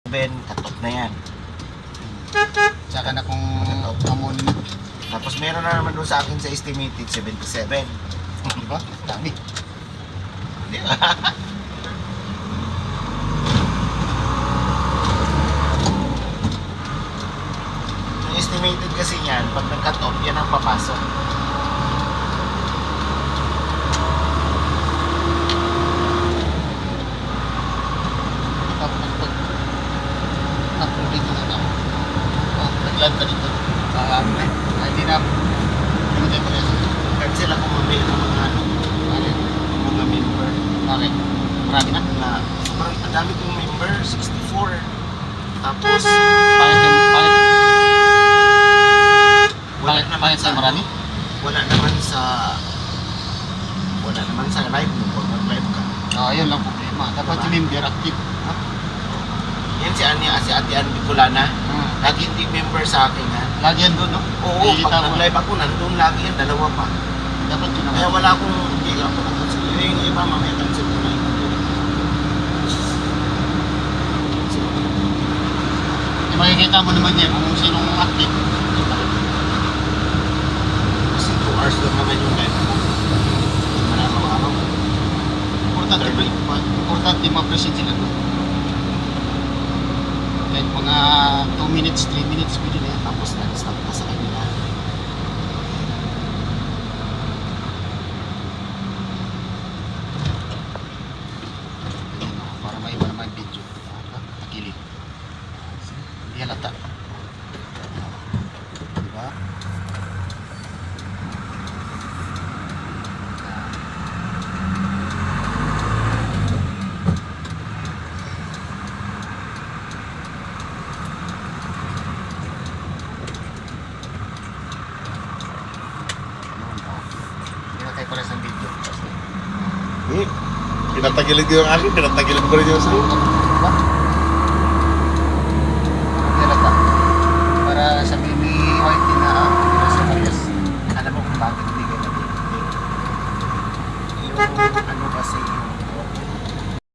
Ben, katok na yan. Tsaka na kung amunin. Tapos meron na naman doon sa akin sa estimated 77. Diba? Dami. Di ba? Yung estimated kasi yan, pag nag-cut off, yan ang papasok. Napulit na lang. Nagland ka dito. Hindi na. Pinagay ko rin. Cancel ako mamaya ng mga ano, mga member. Bakit? Marami na. Na, sobrang ang dami kong member, 64. Tapos, Bakit sa marami? wala naman sa live mo pag mag-live ka. Yun lang problema. Dapat si member active. Yan si Ate Ann Bicolana. Lagi hindi member sa akin ha. Lagi yan doon, no? Oo, Nakikita pag mo. nag-live ako, nandun lagi yan, dalawa pa. Dapat yun Kaya naman. wala akong, hindi ako nag-cancel. Yung iba, mamaya cancel ko na yun. Makikita mo naman yan kung sinong active. Kasi 2 hours lang naman yung live ko. Araw-araw. Importante ma-present sila doon. Kahit mga 2 minutes, 3 minutes, pwede na yan. Tapos nag-stop na sa kanila. Ayan, para maiba naman yung video. Takilid. Hindi halata. Diba? Hindi na tayo pares ng video. Pinatagilid ko yung akin, pinatagilid ko rin yung sa'yo. Diba?